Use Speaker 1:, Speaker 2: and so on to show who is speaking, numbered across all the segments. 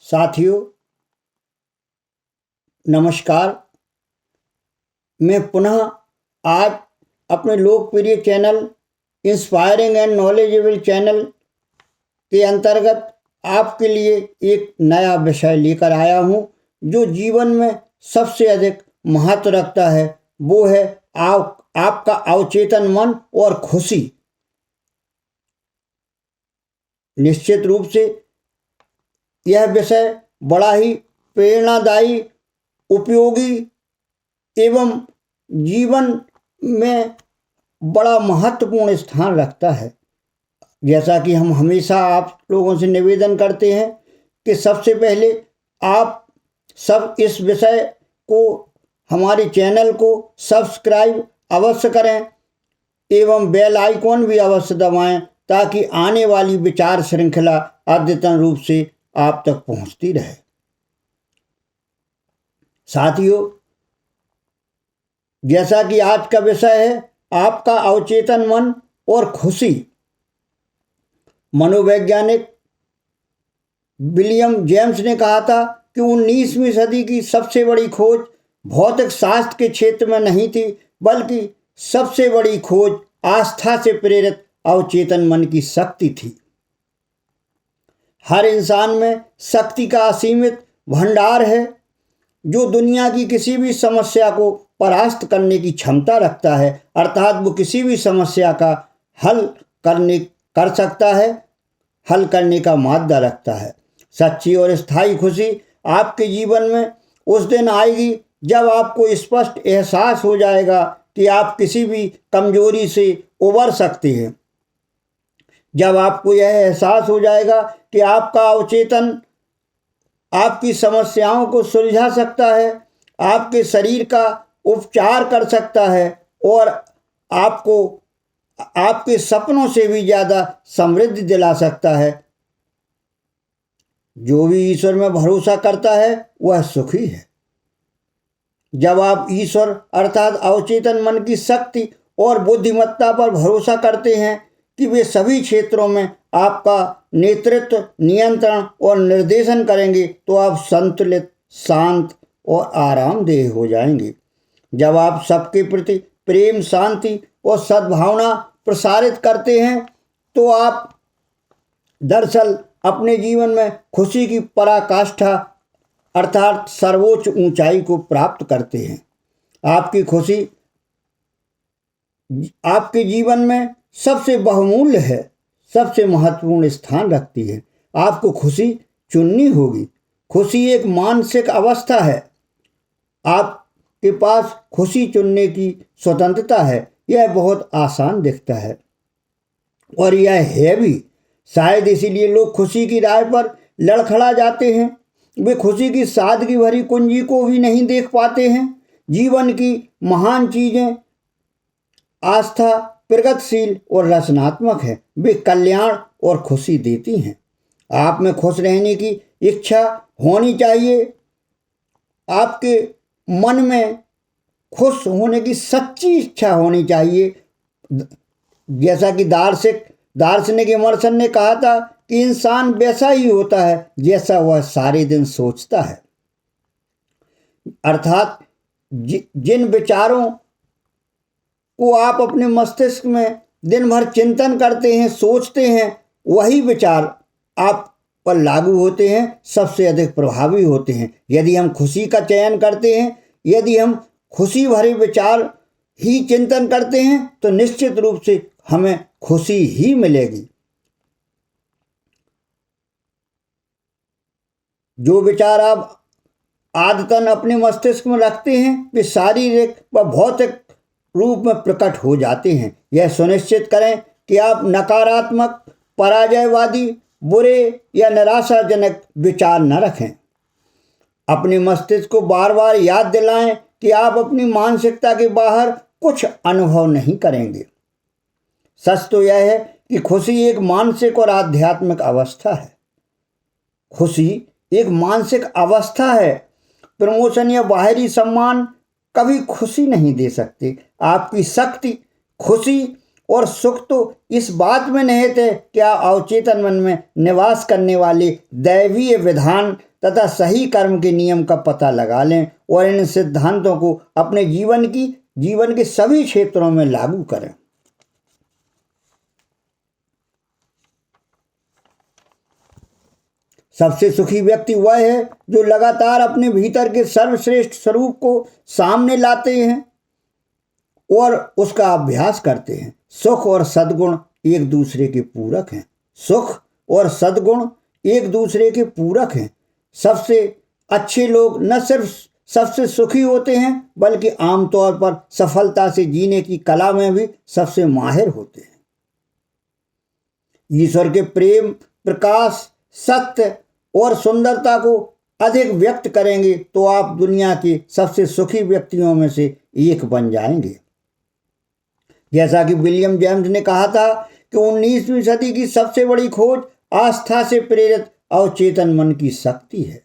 Speaker 1: साथियों नमस्कार। मैं पुनः आज अपने लोकप्रिय channel inspiring and knowledgeable channel के अंतर्गत आपके लिए एक नया विषय लेकर आया हूँ जो जीवन में सबसे अधिक महत्व रखता है। वो है आपका अवचेतन मन और खुशी। निश्चित रूप से यह विषय बड़ा ही प्रेरणादायी, उपयोगी एवं जीवन में बड़ा महत्वपूर्ण स्थान रखता है। जैसा कि हम हमेशा आप लोगों से निवेदन करते हैं कि सबसे पहले आप सब इस विषय को, हमारे चैनल को सब्सक्राइब अवश्य करें एवं बेल आइकॉन भी अवश्य दबाएं ताकि आने वाली विचार श्रृंखला अद्यतन रूप से आप तक पहुंचती रहे। साथियों, जैसा कि आज का विषय है आपका अवचेतन मन और खुशी। मनोवैज्ञानिक विलियम जेम्स ने कहा था कि 19वीं सदी की सबसे बड़ी खोज भौतिक शास्त्र के क्षेत्र में नहीं थी, बल्कि सबसे बड़ी खोज आस्था से प्रेरित अवचेतन मन की शक्ति थी। हर इंसान में शक्ति का असीमित भंडार है जो दुनिया की किसी भी समस्या को परास्त करने की क्षमता रखता है, अर्थात वो किसी भी समस्या का हल करने का मादा रखता है। सच्ची और स्थायी खुशी आपके जीवन में उस दिन आएगी जब आपको स्पष्ट एहसास हो जाएगा कि आप किसी भी कमजोरी से उबर सकते हैं। जब आपको यह एहसास हो जाएगा कि आपका अवचेतन आपकी समस्याओं को सुलझा सकता है, आपके शरीर का उपचार कर सकता है और आपको आपके सपनों से भी ज़्यादा समृद्धि दिला सकता है। जो भी ईश्वर में भरोसा करता है वह सुखी है। जब आप ईश्वर अर्थात अवचेतन मन की शक्ति और बुद्धिमत्ता पर भरोसा करते हैं कि वे सभी क्षेत्रों में आपका नेतृत्व, नियंत्रण और निर्देशन करेंगे, तो आप संतुलित, शांत और आरामदेह हो जाएंगे। जब आप सबके प्रति प्रेम, शांति और सद्भावना प्रसारित करते हैं तो आप दरअसल अपने जीवन में खुशी की पराकाष्ठा अर्थात सर्वोच्च ऊंचाई को प्राप्त करते हैं। आपकी खुशी आपके जीवन में सबसे बहुमूल्य है, सबसे महत्वपूर्ण स्थान रखती है। आपको खुशी चुननी होगी। खुशी एक मानसिक अवस्था है। आपके पास खुशी चुनने की स्वतंत्रता है। यह बहुत आसान दिखता है और यह है भी। शायद इसीलिए लोग खुशी की राह पर लड़खड़ा जाते हैं। वे खुशी की सादगी भरी कुंजी को भी नहीं देख पाते हैं। जीवन की महान चीजें आस्था, प्रगतिशील और रचनात्मक है। वे कल्याण और खुशी देती हैं। आप में खुश रहने की इच्छा होनी चाहिए। आपके मन में खुश होने की सच्ची इच्छा होनी चाहिए। जैसा कि दार्शनिक इमर्सन ने कहा था कि इंसान वैसा ही होता है जैसा वह सारे दिन सोचता है। अर्थात जिन विचारों को आप अपने मस्तिष्क में दिन भर चिंतन करते हैं, सोचते हैं, वही विचार आप पर लागू होते हैं, सबसे अधिक प्रभावी होते हैं। यदि हम खुशी का चयन करते हैं, यदि हम खुशी भरे विचार ही चिंतन करते हैं तो निश्चित रूप से हमें खुशी ही मिलेगी। जो विचार आप आदतन अपने मस्तिष्क में रखते हैं वे शारीरिक व भौतिक रूप में प्रकट हो जाते हैं। यह सुनिश्चित करें कि आप नकारात्मक, पराजयवादी, बुरे या निराशाजनक विचार न रखें। अपने मस्तिष्क को बार बार याद दिलाएं कि आप अपनी मानसिकता के बाहर कुछ अनुभव नहीं करेंगे। सच तो यह है कि खुशी एक मानसिक और आध्यात्मिक अवस्था है। खुशी एक मानसिक अवस्था है। प्रमोशन या बाहरी सम्मान कभी खुशी नहीं दे सकते। आपकी शक्ति, खुशी और सुख तो इस बात में निहित है कि आप अवचेतन मन में निवास करने वाले दैवीय विधान तथा सही कर्म के नियम का पता लगा लें और इन सिद्धांतों को अपने जीवन के सभी क्षेत्रों में लागू करें। सबसे सुखी व्यक्ति वह है जो लगातार अपने भीतर के सर्वश्रेष्ठ स्वरूप को सामने लाते हैं और उसका अभ्यास करते हैं। सुख और सद्गुण एक दूसरे के पूरक हैं। सुख और सद्गुण एक दूसरे के पूरक हैं। सबसे अच्छे लोग न सिर्फ सबसे सुखी होते हैं बल्कि आमतौर पर सफलता से जीने की कला में भी सबसे माहिर होते हैं। ईश्वर के प्रेम, प्रकाश, सत्य और सुंदरता को अधिक व्यक्त करेंगे तो आप दुनिया के सबसे सुखी व्यक्तियों में से एक बन जाएंगे। जैसा कि विलियम जेम्स ने कहा था कि 19वीं सदी की सबसे बड़ी खोज आस्था से प्रेरित अवचेतन मन की शक्ति है।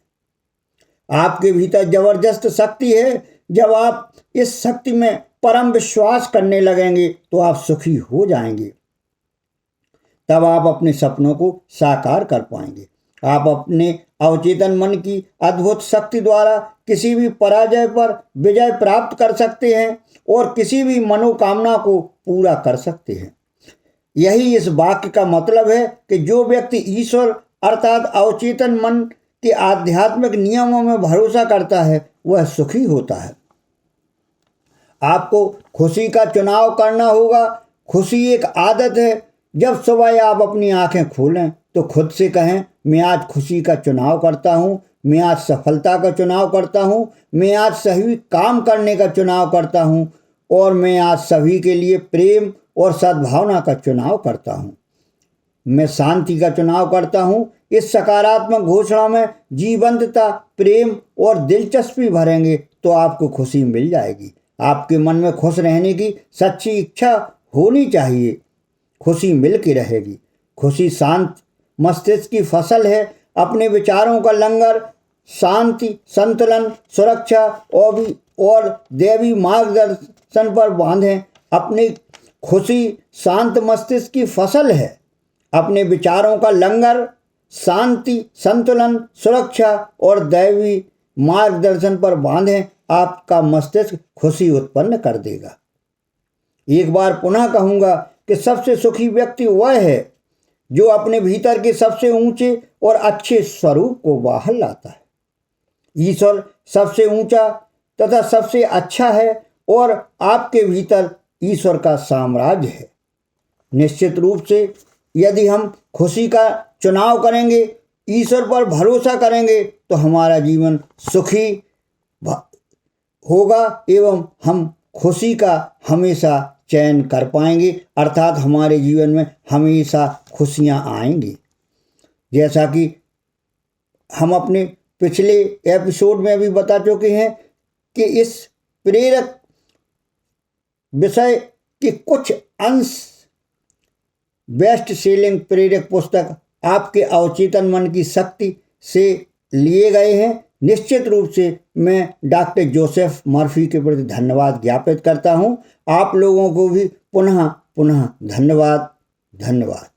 Speaker 1: आपके भीतर जबरदस्त शक्ति है। जब आप इस शक्ति में परम विश्वास करने लगेंगे तो आप सुखी हो जाएंगे। तब आप अपने सपनों को साकार कर पाएंगे। आप अपने अवचेतन मन की अद्भुत शक्ति द्वारा किसी भी पराजय पर विजय प्राप्त कर सकते हैं और किसी भी मनोकामना को पूरा कर सकते हैं। यही इस वाक्य का मतलब है कि जो व्यक्ति ईश्वर अर्थात अवचेतन मन के आध्यात्मिक नियमों में भरोसा करता है वह सुखी होता है। आपको खुशी का चुनाव करना होगा। खुशी एक आदत है। जब सुबह आप अपनी आंखें खोलें तो खुद से कहें, मैं आज खुशी का चुनाव करता हूँ, मैं आज सफलता का चुनाव करता हूँ, मैं आज सही काम करने का चुनाव करता हूँ और मैं आज सभी के लिए प्रेम और सद्भावना का चुनाव करता हूँ। मैं शांति का चुनाव करता हूँ। इस सकारात्मक घोषणा में जीवंतता, प्रेम और दिलचस्पी भरेंगे तो आपको खुशी मिल जाएगी। आपके मन में खुश रहने की सच्ची इच्छा होनी चाहिए। खुशी मिल के रहेगी। खुशी शांत मस्तिष्क की फसल है। अपने विचारों का लंगर शांति, संतुलन, सुरक्षा और दैवी मार्गदर्शन पर बांधें। अपनी खुशी शांत मस्तिष्क की फसल है। अपने विचारों का लंगर शांति, संतुलन, सुरक्षा और दैवी मार्गदर्शन पर बांधें। आपका मस्तिष्क खुशी उत्पन्न कर देगा। एक बार पुनः कहूँगा कि सबसे सुखी व्यक्ति वह है जो अपने भीतर के सबसे ऊंचे और अच्छे स्वरूप को बाहर लाता है। ईश्वर सबसे ऊंचा तथा सबसे अच्छा है और आपके भीतर ईश्वर का साम्राज्य है। निश्चित रूप से यदि हम खुशी का चुनाव करेंगे, ईश्वर पर भरोसा करेंगे तो हमारा जीवन सुखी होगा एवं हम खुशी का हमेशा चयन कर पाएंगे, अर्थात हमारे जीवन में हमेशा खुशियां आएंगी। जैसा कि हम अपने पिछले एपिसोड में भी बता चुके हैं कि इस प्रेरक विषय के कुछ अंश बेस्ट सेलिंग प्रेरक पुस्तक आपके अवचेतन मन की शक्ति से लिए गए हैं। निश्चित रूप से मैं डॉक्टर जोसेफ मर्फी के प्रति धन्यवाद ज्ञापित करता हूं। आप लोगों को भी पुनः धन्यवाद।